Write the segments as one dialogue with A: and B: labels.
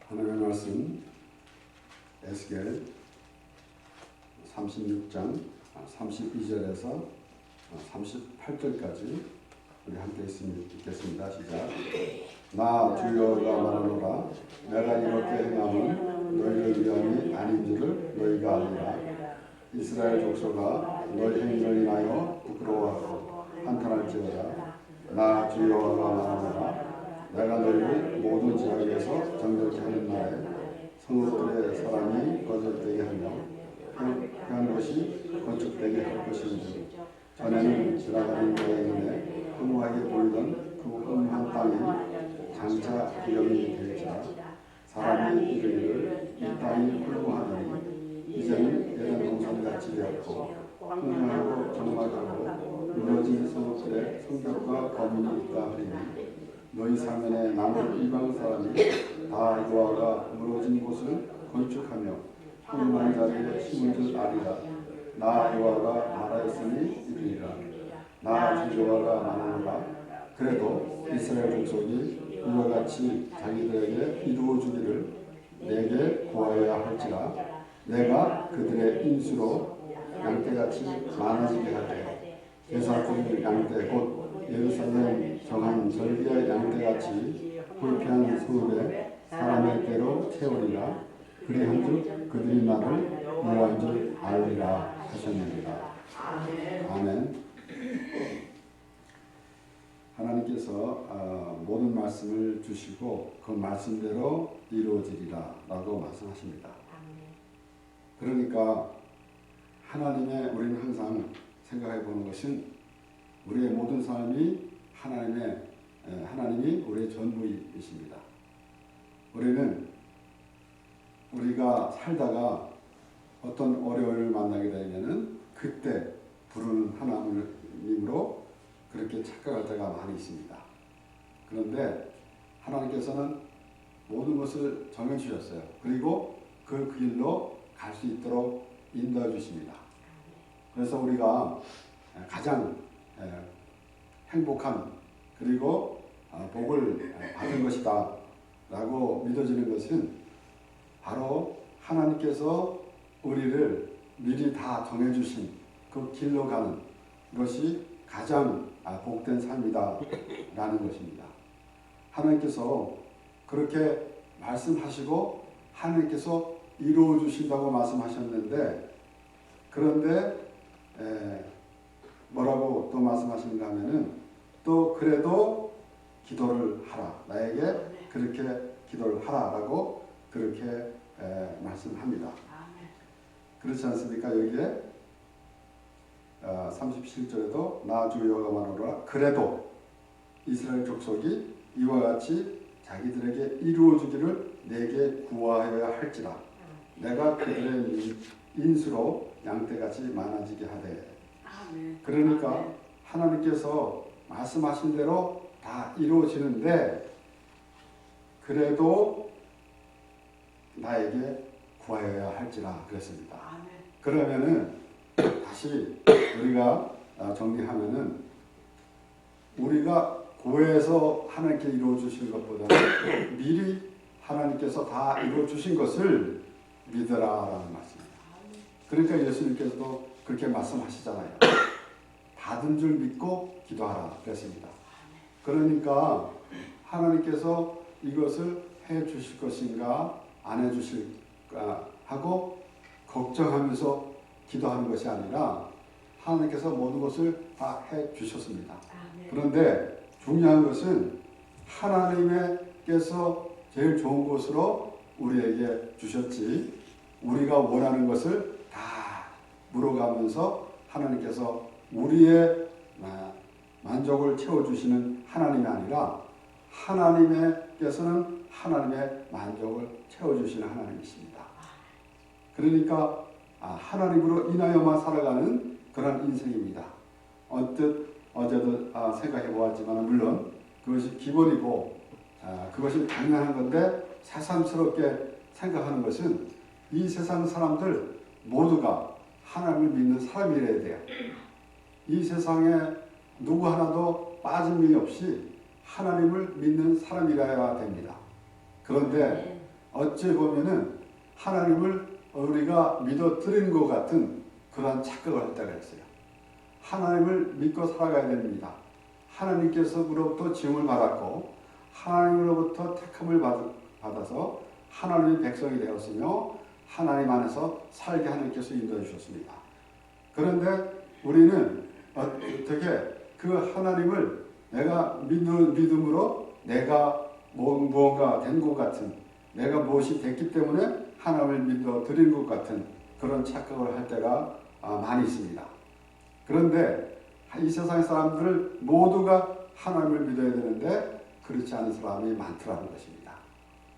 A: 하나님의 말씀 에스겔 36장 32절에서 38절까지 우리 함께 읽겠습니다. 시작. 나 주여가 말하노라. 내가 이렇게 행함은 너희를 위함이 아닌 줄을 너희가 알리라. 이스라엘 족속아 너희 행위를 인하여 부끄러워하고 한탄할지어다. 나 주여가 말하노라. 내가 너희를 모든 지역에서 정결케 하는 날에 성읍들의 사람이 거절되게 하며 한 곳이 건축되게 할 것인지 전에는 지나가는 여인의 허무하게 보이던 그 험한 땅이 장차 기념이 될지라. 사람이 이르기를 이 땅이 훌륭하더니 이제는 예전 동산같이 되었고 흥하고 적막하고 무너진 성읍들의 성벽과 거민이 있다 하리니 너희 사면에 남은 이방 사람이 다 여호와가 무너진 곳을 건축하며 훌륭한 자리에 심은 줄 아리라. 나 여호와가 말하였으니 이르리라. 나 주 여호와가 말하노라. 그래도 이스라엘 족속이 이와 같이 자기들에게 이루어 주기를 내게 구하여야 할지라. 내가 그들의 인수로 양떼같이 많아지게 하되 제사줄 양떼 곧 예루살렘 정한 절기의 양떼같이 불쾌한 성읍에 사람의 때로 채우리라. 그리한즉 그들이 나를 여호와인 줄 알리라 하셨느니라. 아멘. 하나님께서 모든 말씀을 주시고 그 말씀대로 이루어지리라 라고 말씀하십니다. 그러니까 우리는 항상 생각해 보는 것은 우리의 모든 삶이 하나님이 우리의 전부이십니다. 우리가 살다가 어떤 어려움을 만나게 되면은 그때 부르는 하나님으로 그렇게 착각할 때가 많이 있습니다. 그런데 하나님께서는 모든 것을 정해 주셨어요. 그리고 그 길로 갈 수 있도록 인도해 주십니다. 그래서 우리가 가장 행복한 그리고 복을 받은 것이다 라고 믿어지는 것은 바로 하나님께서 우리를 미리 다 정해주신 그 길로 가는 것이 가장 복된 삶이다 라는 것입니다. 하나님께서 그렇게 말씀하시고 하나님께서 이루어 주신다고 말씀하셨는데, 그런데 뭐라고 또 말씀하시는가 하면은 또 그래도 기도를 하라. 나에게 그렇게 기도를 하라라고 그렇게 말씀합니다. 그렇지 않습니까? 여기에 37절에도 나 주 여호와가 말하노라. 그래도 이스라엘 족속이 이와 같이 자기들에게 이루어 주기를 내게 구하여야 할지라. 내가 그들의 인수로 양떼같이 많아지게 하되. 그러니까 하나님께서 말씀하신 대로 다 이루어지는데 그래도 나에게 구하여야 할지라 그랬습니다. 그러면은 다시 우리가 정리하면은 우리가 구해서 하나님께 이루어 주신 것보다는 미리 하나님께서 다 이루어 주신 것을 믿으라라는 말씀입니다. 그러니까 예수님께서도 그렇게 말씀하시잖아요. 받은 줄 믿고 기도하라 그랬습니다. 그러니까 하나님께서 이것을 해 주실 것인가 안 해 주실까 하고 걱정하면서 기도하는 것이 아니라 하나님께서 모든 것을 다 해 주셨습니다. 그런데 중요한 것은 하나님께서 제일 좋은 것으로 우리에게 주셨지, 우리가 원하는 것을 다 물어가면서 하나님께서 우리의 만족을 채워주시는 하나님이 아니라 하나님께서는 하나님의 만족을 채워주시는 하나님이십니다. 그러니까 하나님으로 인하여만 살아가는 그런 인생입니다. 언뜻 어제도 생각해 보았지만 물론 그것이 기본이고 그것이 당연한 건데 새삼스럽게 생각하는 것은 이 세상 사람들 모두가 하나님을 믿는 사람이래야 돼요. 이 세상에 누구 하나도 빠짐이 없이 하나님을 믿는 사람이라야 됩니다. 그런데 어찌 보면은 하나님을 우리가 믿어 드린 것 같은 그러한 착각을 할 때가 있어요. 하나님을 믿고 살아가야 됩니다. 하나님께서로부터 지음을 받았고 하나님으로부터 택함을 받아서 하나님의 백성이 되었으며 하나님 안에서 살게 하나님께서 인도해 주셨습니다. 그런데 우리는 어떻게 그 하나님을 내가 믿음으로 내가 무언가 된 것 같은, 내가 무엇이 됐기 때문에 하나님을 믿어 드린 것 같은 그런 착각을 할 때가 많이 있습니다. 그런데 이 세상 사람들 모두가 하나님을 믿어야 되는데 그렇지 않은 사람이 많더라는 것입니다.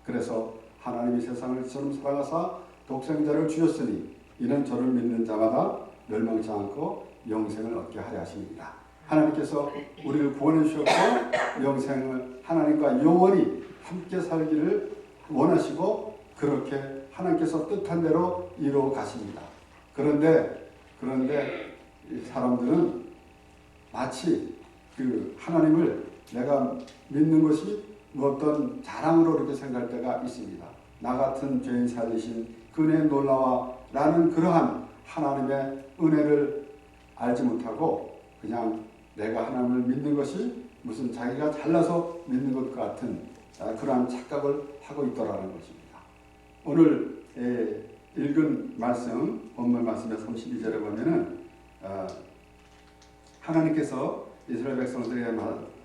A: 그래서 하나님이 세상을 이처럼 사랑하사 독생자를 주셨으니 이는 저를 믿는 자마다 멸망치 않고 영생을 얻게 하려 하십니다. 하나님께서 우리를 구원해 주셨고 영생을 하나님과 영원히 함께 살기를 원하시고 그렇게 하나님께서 뜻한 대로 이루어 가십니다. 그런데 이 사람들은 마치 그 하나님을 내가 믿는 것이 어떤 자랑으로 이렇게 생각할 때가 있습니다. 나 같은 죄인 살리신 그네의 놀라와라는 그러한 하나님의 은혜를 알지 못하고 그냥 내가 하나님을 믿는 것이 무슨 자기가 잘나서 믿는 것 같은 그러한 착각을 하고 있더라는 것입니다. 오늘 읽은 말씀, 본문 말씀의 32절에 보면은 하나님께서 이스라엘 백성들에게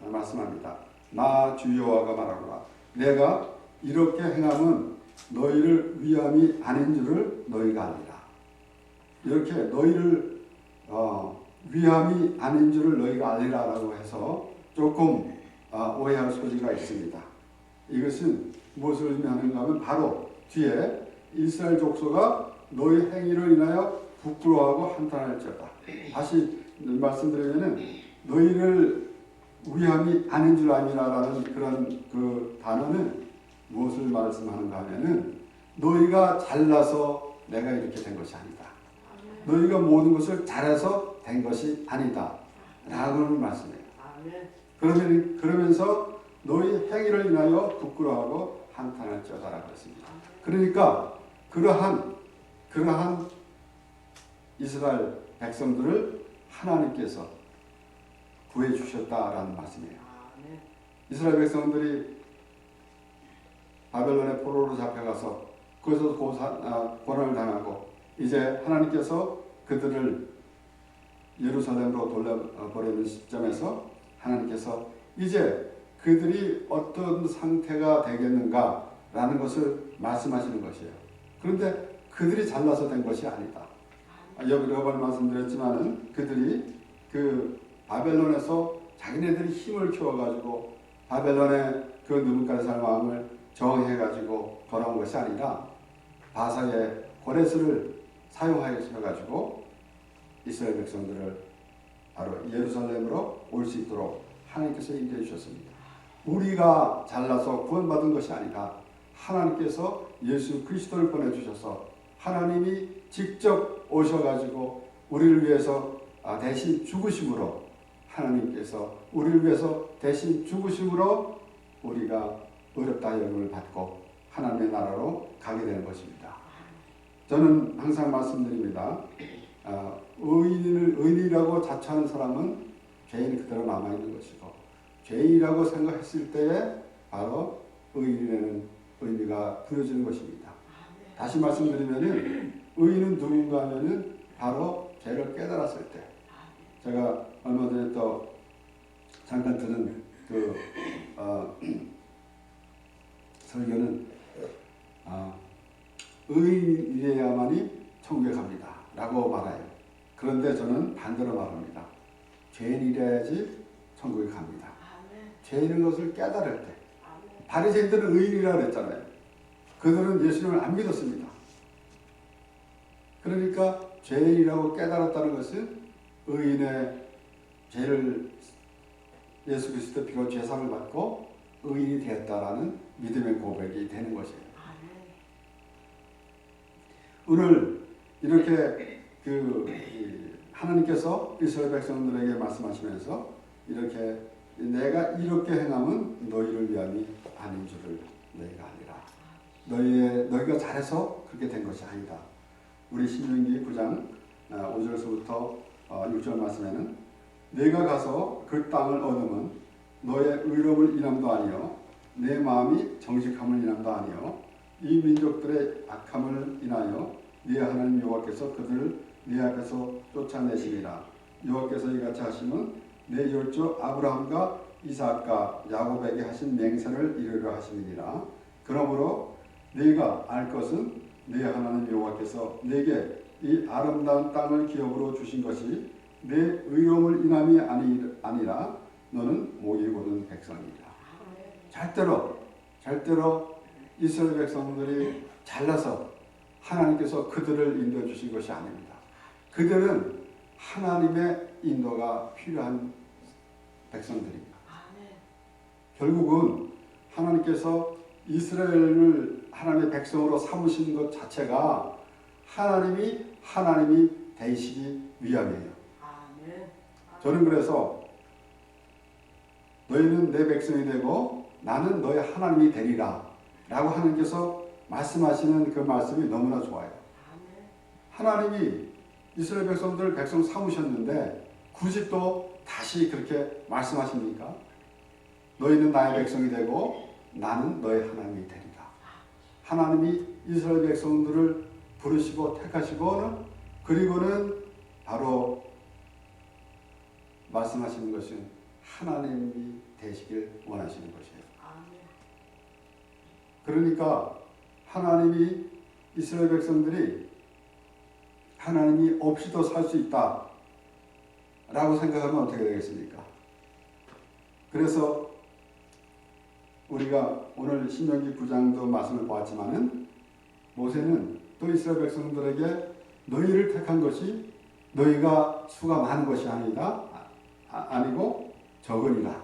A: 말씀합니다. 나 주 여호와가 말하노라. 내가 이렇게 행함은 너희를 위함이 아닌 줄을 너희가 알리라. 이렇게 너희를 위함이 아닌 줄을 너희가 알리라라고 해서 조금 오해할 소지가 있습니다. 이것은 무엇을 의미하는가 하면 바로 뒤에 이스라엘 족속가 너희 행위를 인하여 부끄러워하고 한탄할지어다. 다시 말씀드리면은 너희를 위함이 아닌 줄 아니라라는 그런 그 단어는 무엇을 말씀하는가 하면은 너희가 잘나서 내가 이렇게 된 것이 아니다. 너희가 모든 것을 잘해서 된 것이 아니다. 라고는 말씀이에요. 그러면서 너희 행위를 인하여 부끄러워하고 한탄할지어다라고 했습니다. 그러니까 그러한 이스라엘 백성들을 하나님께서 구해 주셨다라는 말씀이에요. 이스라엘 백성들이 바벨론의 포로로 잡혀가서 거기서 고난을 당하고 이제 하나님께서 그들을 예루살렘으로 돌려보내는 시점에서 하나님께서 이제 그들이 어떤 상태가 되겠는가라는 것을 말씀하시는 것이에요. 그런데 그들이 잘나서 된 것이 아니다. 여러 번 말씀드렸지만은 그들이 그 바벨론에서 자기네들이 힘을 키워가지고 바벨론의 그 느부갓네살 왕을 정해가지고 돌아온 것이 아니라 바사의 고레스를 사용하셔가지고 이스라엘 백성들을 바로 예루살렘으로 올 수 있도록 하나님께서 인도해 주셨습니다. 우리가 잘나서 구원받은 것이 아니라 하나님께서 예수 그리스도를 보내주셔서 하나님이 직접 오셔가지고 우리를 위해서 대신 죽으심으로 하나님께서 우리를 위해서 대신 죽으심으로 우리가 어렵다 여김을 받고 하나님의 나라로 가게 되는 것입니다. 저는 항상 말씀드립니다. 의인이라고 자처하는 사람은 죄인이 그대로 남아있는 것이고 죄인이라고 생각했을 때에 바로 의인이라는 의미가 부여지는 것입니다. 다시 말씀드리면 의인은 누군가 하면은 바로 죄를 깨달았을 때 제가 얼마 전에 또 잠깐 들은 그 설교는 의인이래야만이 천국에 갑니다 라고 말해요. 그런데 저는 반대로 말합니다. 죄인이래야지 천국에 갑니다. 죄인인 것을 깨달을 때 바리새인들은 의인이라고 그랬잖아요. 그들은 예수님을 안 믿었습니다. 그러니까 죄인이라고 깨달았다는 것은 의인의 죄를 예수 그리스도 피로 죄상을 받고 의인이 되었다라는 믿음의 고백이 되는 것이에요. 오늘 이렇게 하나님께서 이스라엘 백성들에게 말씀하시면서 이렇게 내가 이렇게 행함은 너희를 위함이 아닌 줄을 너희가 아니라 너희가 잘해서 그렇게 된 것이 아니다. 우리 신명기 9장 5절서부터 6절 말씀에는 내가 가서 그 땅을 얻으면 너의 의로움을 인함도 아니요 내 마음이 정직함을 인함도 아니요 이 민족들의 악함을 인하여 네 하나님 여호와께서 그들을 네 앞에서 쫓아내시리라. 여호와께서 이같이 하시면 내 열조 아브라함과 이삭과 야곱에게 하신 맹세를 이루려 하심이니라. 그러므로 네가 알 것은 네 하나님 여호와께서 네게 이 아름다운 땅을 기업으로 주신 것이 내 의로움을 인함이 아니라 너는 목이 고른 백성이라. 절대로 이스라엘 백성들이 잘나서 하나님께서 그들을 인도해 주신 것이 아닙니다. 그들은 하나님의 인도가 필요한 백성들입니다. 결국은 하나님께서 이스라엘을 하나님의 백성으로 삼으신 것 자체가 하나님이 되시기 위함이에요. 저는 그래서 너희는 내 백성이 되고 나는 너희 하나님이 되리라 라고 하나님께서 말씀하시는 그 말씀이 너무나 좋아요. 하나님이 이스라엘 백성들 백성 삼으셨는데 굳이 또 다시 그렇게 말씀하십니까? 너희는 나의 백성이 되고 나는 너희 하나님이 되리라. 하나님이 이스라엘 백성들을 부르시고 택하시고는 그리고는 바로 말씀하시는 것은 하나님이 되시길 원하시는 것이에요. 그러니까 하나님이 이스라엘 백성들이 하나님이 없이도 살 수 있다 라고 생각하면 어떻게 되겠습니까? 그래서 우리가 오늘 신명기 9장도 말씀을 보았지만은 모세는 또 이스라엘 백성들에게 너희를 택한 것이 너희가 수가 많은 것이 아니고 적으니라.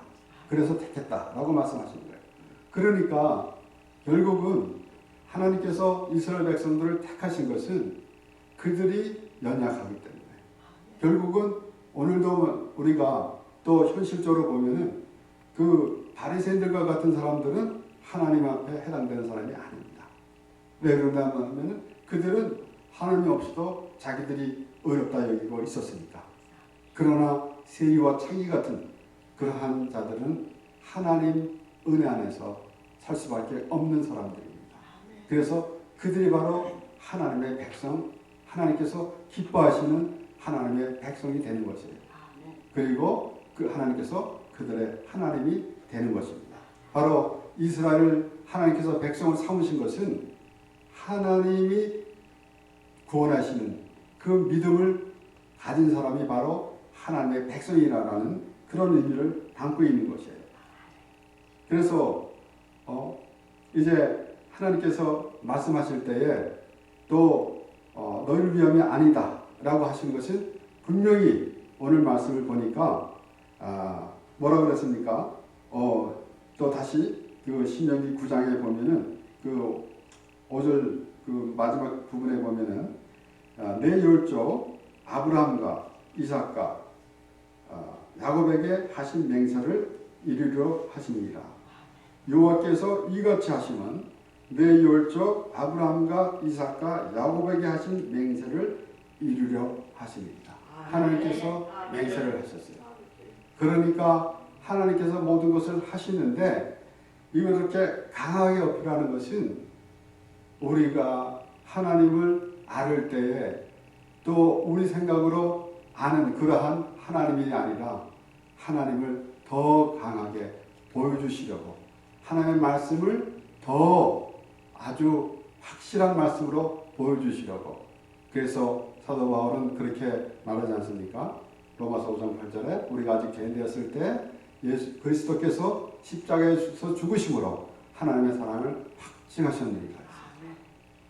A: 그래서 택했다라고 말씀하신 거예요. 그러니까 결국은 하나님께서 이스라엘 백성들을 택하신 것은 그들이 연약하기 때문에 결국은 오늘도 우리가 또 현실적으로 보면은 그 바리새인들과 같은 사람들은 하나님 앞에 해당되는 사람이 아닙니다. 왜 그런가 하면 그들은 하나님 없이도 자기들이 어렵다 여기고 있었으니까. 그러나 세리와 창기 같은 그러한 자들은 하나님 은혜 안에서 살 수밖에 없는 사람들입니다. 그래서 그들이 바로 하나님의 백성, 하나님께서 기뻐하시는 하나님의 백성이 되는 것이에요. 그리고 그 하나님께서 그들의 하나님이 되는 것입니다. 바로 이스라엘을 하나님께서 백성을 삼으신 것은 하나님이 구원하시는 그 믿음을 가진 사람이 바로 하나님의 백성이라는 그런 의미를 담고 있는 것이에요. 그래서 이제 하나님께서 말씀하실 때에 또 너희를 위함이 아니다 라고 하신 것은 분명히 오늘 말씀을 보니까 뭐라고 그랬습니까? 또 다시 그 신명기 9장에 보면은 그 5절 그 마지막 부분에 보면은 내 열조 아브라함과 이삭과 야곱에게 하신 맹세를 이루려 하십니다. 여호와께서 이같이 하시면 내 열조 아브라함과 이삭과 야곱에게 하신 맹세를 이루려 하십니다. 하나님께서 맹세를 하셨어요. 그러니까 하나님께서 모든 것을 하시는데 이렇게 강하게 어필하는 것은 우리가 하나님을 알을 때에 또 우리 생각으로 아는 그러한 하나님이 아니라 하나님을 더 강하게 보여주시려고 하나님의 말씀을 더 아주 확실한 말씀으로 보여주시려고 그래서 사도 바울은 그렇게 말하지 않습니까? 로마서 5장 8절에 우리가 아직 죄인 되었을 때 예수 그리스도께서 십자가에서 죽으심으로 하나님의 사랑을 확증하셨느니라.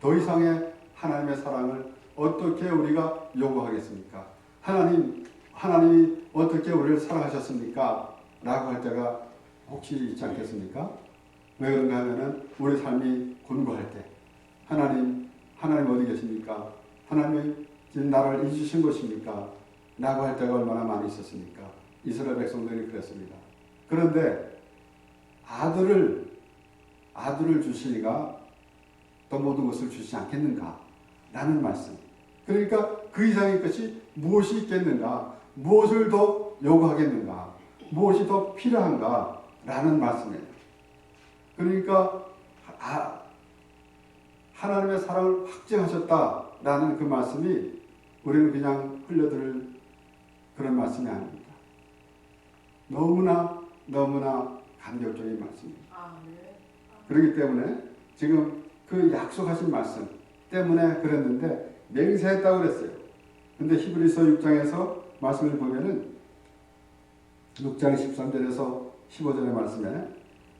A: 더 이상의 하나님의 사랑을 어떻게 우리가 요구하겠습니까? 하나님이 어떻게 우리를 사랑하셨습니까? 라고 할 때가 혹시 있지 않겠습니까? 왜 그런가 하면은 우리 삶이 곤고할 때 하나님 어디 계십니까? 하나님이 지금 나를 잊으신 것입니까? 라고 할 때가 얼마나 많이 있었습니까? 이스라엘 백성들이 그랬습니다. 그런데 아들을 주시니까 또 모든 것을 주시지 않겠는가 라는 말씀. 그러니까 그 이상의 것이 무엇이 있겠는가, 무엇을 더 요구하겠는가, 무엇이 더 필요한가 라는 말씀이에요. 그러니까 하나님의 사랑을 확증하셨다라는 그 말씀이 우리는 그냥 흘려들을 그런 말씀이 아닙니다. 너무나 감격적인 말씀입니다. 그렇기 때문에 지금 그 약속하신 말씀 때문에 그랬는데 맹세했다고 그랬어요. 근데 히브리서 6장에서 말씀을 보면은 6장 13절에서 15절의 말씀에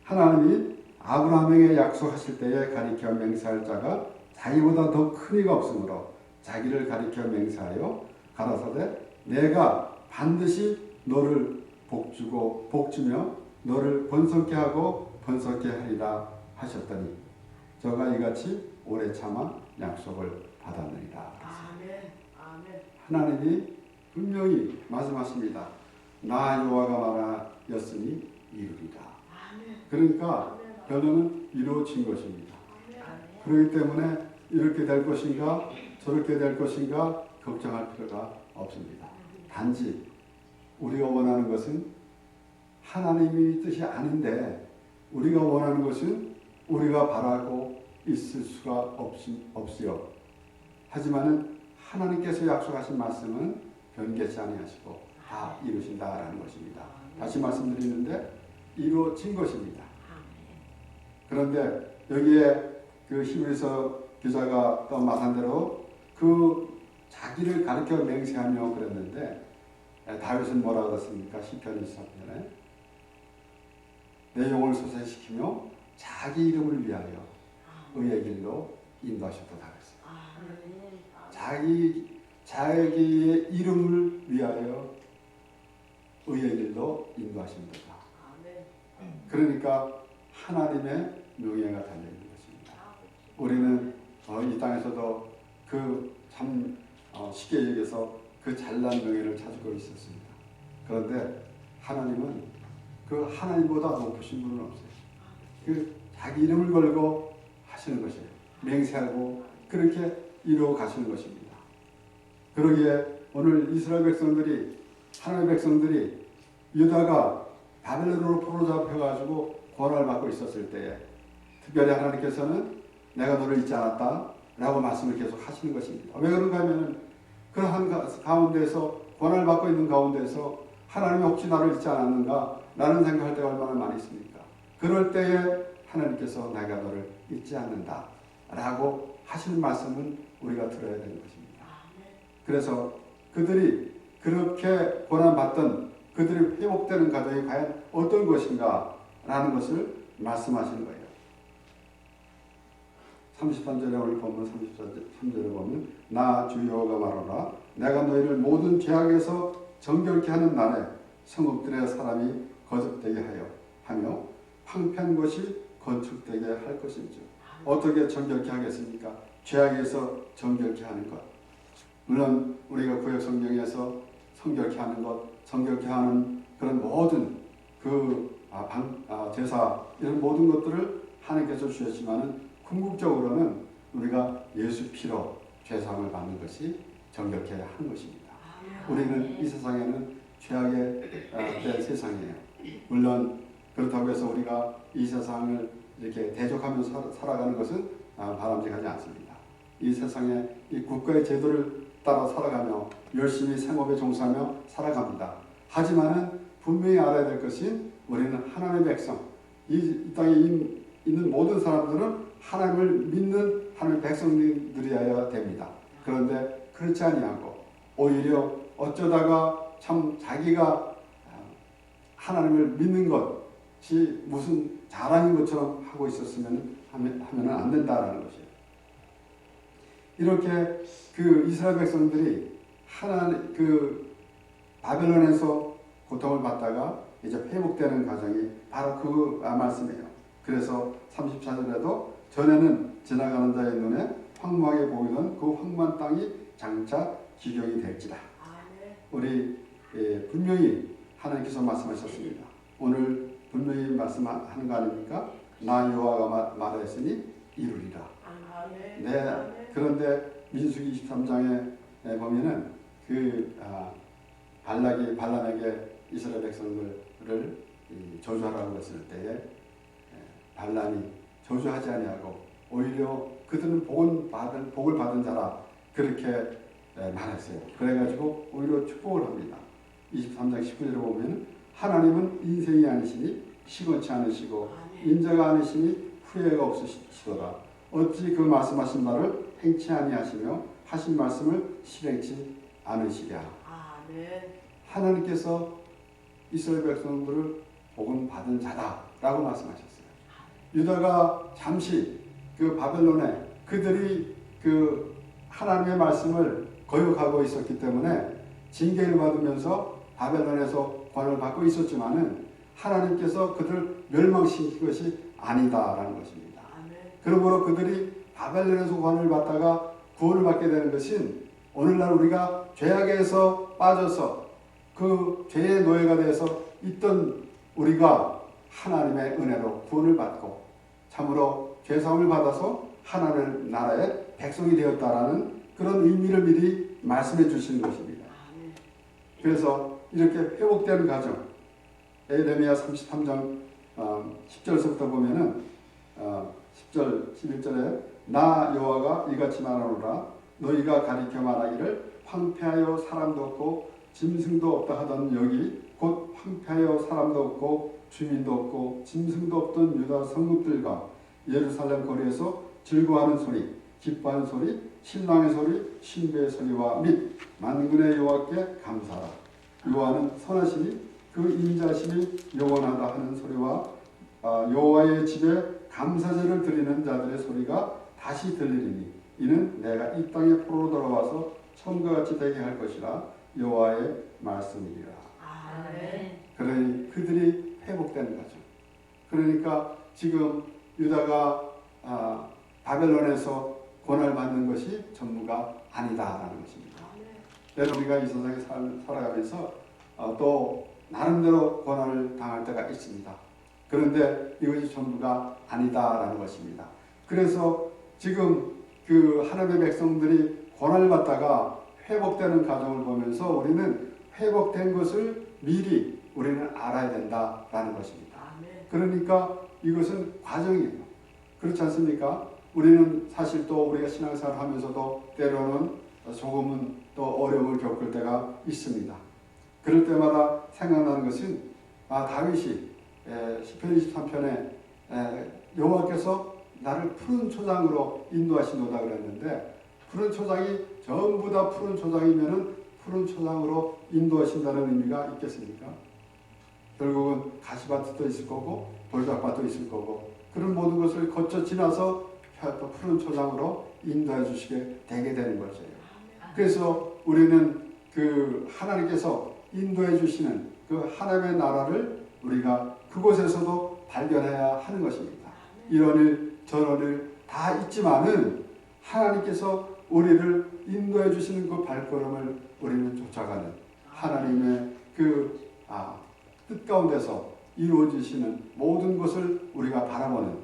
A: 하나님이 아브라함에게 약속하실 때에 가리켜 맹세할 자가 자기보다 더 큰 이가 없으므로 자기를 가리켜 맹세하여 가라사대 내가 반드시 너를 복주며 너를 번성케 하고 번성케 하리라 하셨더니 저가 이같이 오래 참아 약속을 받았느니라. 하나님이 분명히 말씀하십니다. 나 여호와가 말하였으니 이루리라. 그러니까 결론은 이루어진 것입니다. 그렇기 때문에 이렇게 될 것인가 저렇게 될 것인가 걱정할 필요가 없습니다. 단지 우리가 원하는 것은 하나님의 뜻이 아닌데 우리가 원하는 것은 우리가 바라고 있을 수가 없지요. 하지만은 하나님께서 약속하신 말씀은 변개치 아니하시고 다 이루신다라는 것입니다. 다시 말씀드리는데 이루어진 것입니다. 그런데 여기에 그 히브리서 기자가 또 말한 대로 그 자기를 가르쳐 맹세하며 그랬는데 다윗은 뭐라고 그랬습니까? 시편 23편에 내 영혼을 소생시키며 자기 이름을 위하여 의의 길로 인도하셨다 그랬어요. 자기의 이름을 위하여 의의 길로 인도하십니다. 그러니까 하나님의 명예가 달려있는 것입니다. 우리는 이 땅에서도 그 참 쉽게 얘기해서 그 잘난 명예를 찾고 있었습니다. 그런데 하나님은 그 하나님보다 높으신 분은 없어요. 그 자기 이름을 걸고 하시는 것이에요. 맹세하고 그렇게 이루어 가시는 것입니다. 그러기에 오늘 이스라엘 백성들이 하나님의 백성들이 유다가 바벨론으로 포로잡혀가지고 고난을 받고 있었을 때에 특별히 하나님께서는 내가 너를 잊지 않았다 라고 말씀을 계속 하시는 것입니다. 왜 그런가 하면 그러한 가운데서 고난을 받고 있는 가운데서 하나님이 혹시 나를 잊지 않았는가 라는 생각할 때가 얼마나 많이 있습니까? 그럴 때에 하나님께서 내가 너를 잊지 않는다 라고 하시는 말씀은 우리가 들어야 되는 것입니다. 그래서 그들이 그렇게 고난받던 그들이 회복되는 과정이 과연 어떤 것인가 라는 것을 말씀하시는 거예요. 33절에 오늘 본문 33절에 보면 나 주 여호와가 말하노라 내가 너희를 모든 죄악에서 정결케 하는 날에 성읍들의 사람이 거듭되게 하며 황폐한 것이 건축되게 할 것인지 어떻게 정결케 하겠습니까? 죄악에서 정결케 하는 것. 물론 우리가 구약 성경에서 성결케 하는 것, 정결케 하는 그런 모든 제사 이런 모든 것들을 하나님께서 주셨지만은 궁극적으로는 우리가 예수 피로 죄사함을 받는 것이 정결케 하는 것입니다. 우리는 이 세상에는 죄악의 된 세상이에요. 물론 그렇다고 해서 우리가 이 세상을 이렇게 대적하면서 살아가는 것은 바람직하지 않습니다. 이 세상에 이 국가의 제도를 따라 살아가며 열심히 생업에 종사하며 살아갑니다. 하지만은 분명히 알아야 될 것은 우리는 하나님의 백성, 이 땅에 있는 모든 사람들은 하나님을 믿는 하나님의 백성들이어야 됩니다. 그런데 그렇지 아니하고 오히려 어쩌다가 참 자기가 하나님을 믿는 것이 무슨 자랑인 것처럼 하고 있었으면 하면은 안 된다라는 것이에요. 이렇게 그 이스라엘 백성들이 바벨론에서 고통을 받다가 이제 회복되는 과정이 바로 그 말씀이에요. 그래서 34절에도 전에는 지나가는 자의 눈에 황무하게 보이던 그 황무한 땅이 장차 기경이 될지라. 우리 분명히 하나님께서 말씀하셨습니다. 오늘 분명히 말씀하는 거 아닙니까? 나 여호와가 말하였으니 이루리라. 네. 그런데 민수기 23장에 보면은 발락이 발람에게 이스라엘 백성들을 저주하라고 했을 때에 발람이 저주하지 아니하고 오히려 그들은 복을 받은 자라 그렇게 말했어요. 그래가지고 오히려 축복을 합니다. 23장 19절에 보면 하나님은 인생이 아니시니 시건치 않으시고 인자가 아니시니 후회가 없으시도다. 어찌 그 말씀하신 바를 행치 아니하시며 하신 말씀을 실행치 않으시랴. 하나님께서 이스라엘 백성들을 복은 받은 자다라고 말씀하셨어요. 유다가 잠시 그 바벨론에 그들이 그 하나님의 말씀을 거역하고 있었기 때문에 징계를 받으면서 바벨론에서 권을 받고 있었지만은 하나님께서 그들을 멸망시킨 것이 아니다라는 것입니다. 그러므로 그들이 바벨론에서 권을 받다가 구원을 받게 되는 것은 오늘날 우리가 죄악에서 빠져서 그 죄의 노예가 되어서 있던 우리가 하나님의 은혜로 구원을 받고 참으로 죄사함을 받아서 하나님 나라의 백성이 되었다라는 그런 의미를 미리 말씀해 주시는 것입니다. 그래서 이렇게 회복되는 과정, 에레미야 33장 10절서부터 보면은 10절 11절에 나 여호와가 이같이 말하노라 너희가 가리켜 말하기를 황폐하여 사람도 없고 짐승도 없다 하던 여기 곧 황폐하여 사람도 없고 주민도 없고 짐승도 없던 유다 성읍들과 예루살렘 거리에서 즐거워하는 소리, 기뻐하는 소리, 신랑의 소리, 신부의 소리와 및 만군의 여호와께 감사하라. 여호와는 선하시니 그 인자심이 영원하다 하는 소리와 여호와의 집에 감사제를 드리는 자들의 소리가 다시 들리리니 이는 내가 이 땅에 포로로 돌아와서 처음과 같이 되게 할 것이라 여호와의 말씀이리라. 그러니 그들이 회복되는 거죠. 그러니까 지금 유다가 바벨론에서 고난을 받는 것이 전부가 아니다라는 것입니다. 우리가 이 세상에 살아가면서 또 나름대로 고난을 당할 때가 있습니다. 그런데 이것이 전부가 아니다라는 것입니다. 그래서 지금 그 하나님의 백성들이 고난을 받다가 회복되는 과정을 보면서 우리는 회복된 것을 미리 우리는 알아야 된다라는 것입니다. 그러니까 이것은 과정이에요. 그렇지 않습니까? 우리는 사실 또 우리가 신앙생활을 하면서도 때로는 조금은 또 어려움을 겪을 때가 있습니다. 그럴 때마다 생각나는 것은 다윗이 시편 23편에 여호와께서 나를 푸른 초장으로 인도하시노다 그랬는데 푸른 초장이 전부 다 푸른 초장이면은 푸른 초장으로 인도하신다는 의미가 있겠습니까? 결국은 가시밭도 있을 거고 돌짝밭도 있을 거고 그런 모든 것을 거쳐 지나서 푸른 초장으로 인도해 주시게 되게 되는 거죠. 그래서 우리는 그 하나님께서 인도해 주시는 그 하나님의 나라를 우리가 그곳에서도 발견해야 하는 것입니다. 이런 일 저런 일 다 있지만은 하나님께서 우리를 인도해 주시는 그 발걸음을 우리는 쫓아가는 하나님의 그 뜻 가운데서 이루어지시는 모든 것을 우리가 바라보는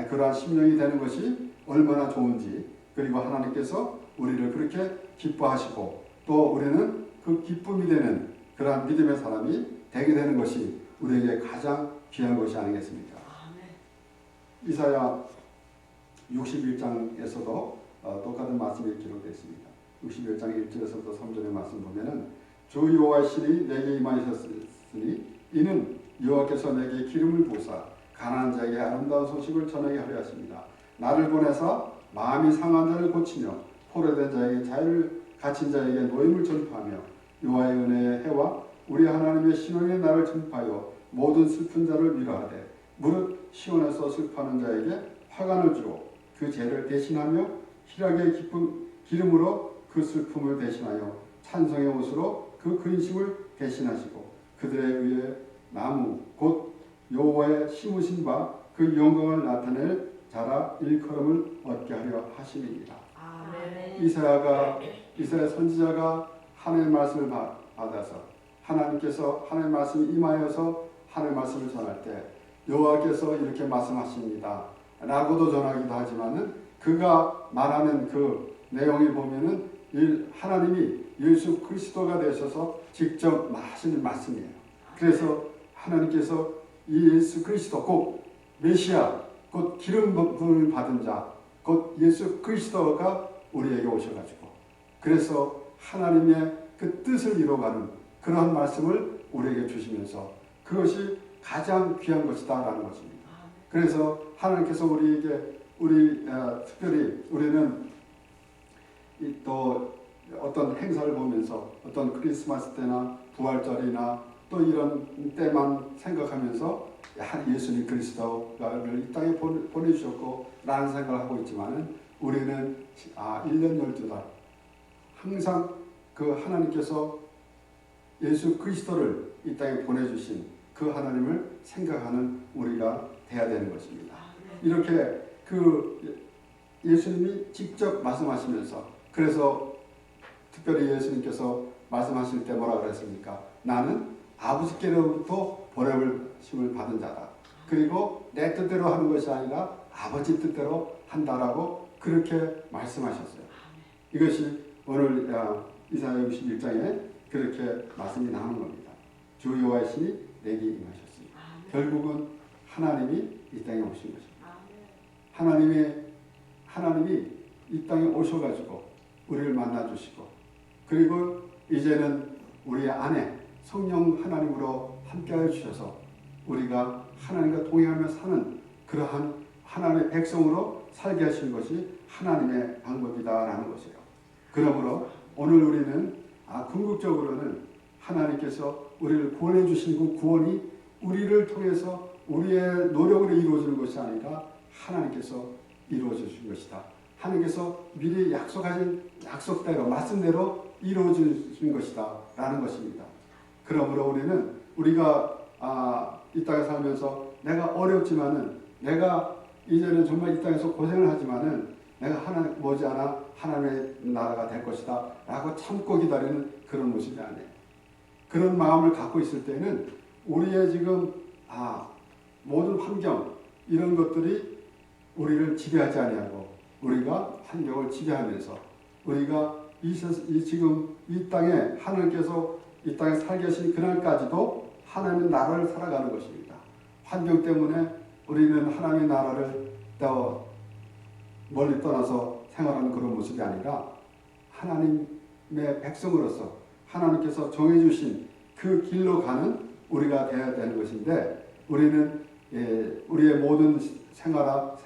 A: 그러한 심령이 되는 것이 얼마나 좋은지 그리고 하나님께서 우리를 그렇게 기뻐하시고 또 우리는 그 기쁨이 되는 그러한 믿음의 사람이 되게 되는 것이 우리에게 가장 귀한 것이 아니겠습니까? 이사야 61장에서도 똑같은 말씀이 기록되어 있습니다. 61장 1절에서부터 3절의 말씀 보면은 주 여호와의 신이 내게 임하셨으니 이는 여호와께서 내게 기름을 부으사 가난한 자에게 아름다운 소식을 전하게 하려 하십니다. 나를 보내사 마음이 상한 자를 고치며 포로된 자에게 자유를 갇힌 자에게 노임을 전파하며 여호와의 은혜의 해와 우리 하나님의 신원의 날을 전파하여 모든 슬픈 자를 위로하되 무릇 시온에서 슬퍼하는 자에게 화관을 주고 그 죄를 대신하며 희락의 기름으로 그 슬픔을 대신하여 찬송의 옷으로 그 근심을 대신하시고 그들의 의에 나무 곧 여호와의 심으신 바 그 영광을 나타낼 자라 일컬음을 얻게 하려 하심이니라. 이스라엘 선지자가 하나님의 말씀을 받아서 하나님께서 하나님의 말씀이 임하여서 하나님의 말씀을 전할 때 여호와께서 이렇게 말씀하십니다 라고도 전하기도 하지만은 그가 말하는 그 내용을 보면은 하나님이 예수 그리스도가 되셔서 직접 하시는 말씀이에요. 그래서 하나님께서 이 예수 그리스도 곧 메시아, 곧 기름 부음을 받은 자, 곧 예수 그리스도가 우리에게 오셔가지고 그래서 하나님의 그 뜻을 이루어가는 그러한 말씀을 우리에게 주시면서 그것이 가장 귀한 것이다라는 것입니다. 그래서 하나님께서 우리에게 특별히 우리는 또 어떤 행사를 보면서 어떤 크리스마스 때나 부활절이나 또 이런 때만 생각하면서 예수님 그리스도를 이 땅에 보내주셨고 라는 생각을 하고 있지만 우리는 1년 12달 항상 그 하나님께서 예수 그리스도를 이 땅에 보내주신 그 하나님을 생각하는 우리가 돼야 되는 것입니다. 이렇게 그 예수님이 직접 말씀하시면서 그래서 특별히 예수님께서 말씀하실 때 뭐라 그랬습니까? 나는 아버지께로부터 보냄을 받은 자다. 그리고 내 뜻대로 하는 것이 아니라 아버지 뜻대로 한다라고 그렇게 말씀하셨어요. 이것이 오늘 이사야 61장에 그렇게 말씀이 나오는 겁니다. 주 여호와의 신이 내게 임하셨습니다. 결국은 하나님이 이 땅에 오신 것입니다. 하나님이 이 땅에 오셔가지고 우리를 만나주시고 그리고 이제는 우리 안에 성령 하나님으로 함께하여 주셔서 우리가 하나님과 동행하며 사는 그러한 하나님의 백성으로 살게 하신 것이 하나님의 방법이다라는 것이에요. 그러므로 오늘 우리는 궁극적으로는 하나님께서 우리를 구원해 주신 그 구원이 우리를 통해서 우리의 노력으로 이루어지는 것이 아니라 하나님께서 이루어 주신 것이다. 하나님께서 미리 약속하신 약속대로 말씀대로 이루어 주신 것이다 라는 것입니다. 그러므로 우리가 이 땅에 살면서 내가 어렵지만은 내가 이제는 정말 이 땅에서 고생을 하지만은 내가 하나님 머지않아 하나님의 나라가 될 것이다 라고 참고 기다리는 그런 모습이 아니에요. 그런 마음을 갖고 있을 때는 우리의 지금 모든 환경 이런 것들이 우리를 지배하지 아니하고 우리가 환경을 지배하면서 우리가 지금 이 땅에 하나님께서 이 땅에 살게 하신 그날까지도 하나님의 나라를 살아가는 것입니다. 환경 때문에 우리는 하나님의 나라를 더 멀리 떠나서 생활하는 그런 모습이 아니라 하나님의 백성으로서 하나님께서 정해주신 그 길로 가는 우리가 되어야 되는 것인데 우리는 우리의 모든 생활과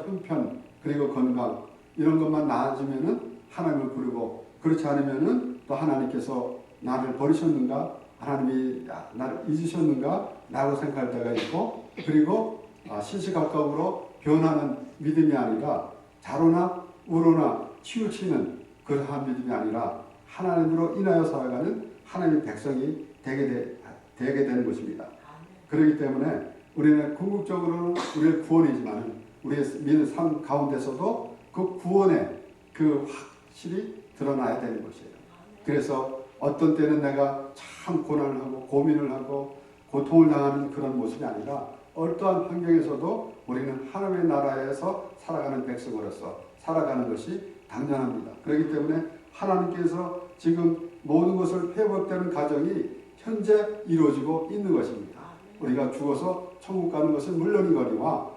A: 형편 그리고 건강 이런 것만 나아지면은 하나님을 부르고 그렇지 않으면은 또 하나님께서 나를 버리셨는가 하나님이 나를 잊으셨는가 라고 생각할 때가 있고 그리고 시시각각으로 변하는 믿음이 아니라 자로나 우로나 치우치는 그러한 믿음이 아니라 하나님으로 인하여 살아가는 하나님의 백성이 되게 되는 것입니다. 그렇기 때문에 우리는 궁극적으로는 우리의 구원이지만 우리의 믿는 삶 가운데서도 그 구원의 그 확실히 드러나야 되는 것이에요. 그래서 어떤 때는 내가 참 고난을 하고 고민을 하고 고통을 당하는 그런 모습이 아니라 어떠한 환경에서도 우리는 하나님의 나라에서 살아가는 백성으로서 살아가는 것이 당연합니다. 그렇기 때문에 하나님께서 지금 모든 것을 회복되는 과정이 현재 이루어지고 있는 것입니다. 우리가 죽어서 천국 가는 것은 물론이거니와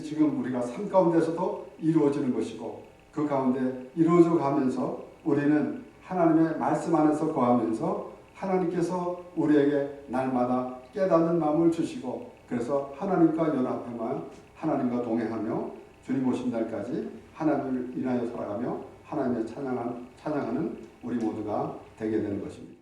A: 지금 우리가 삶 가운데서도 이루어지는 것이고 그 가운데 이루어져 가면서 우리는 하나님의 말씀 안에서 거하면서 하나님께서 우리에게 날마다 깨닫는 마음을 주시고 그래서 하나님과 연합하며 하나님과 동행하며 주님 오신 날까지 하나님을 인하여 살아가며 하나님의 찬양하는 우리 모두가 되게 되는 것입니다.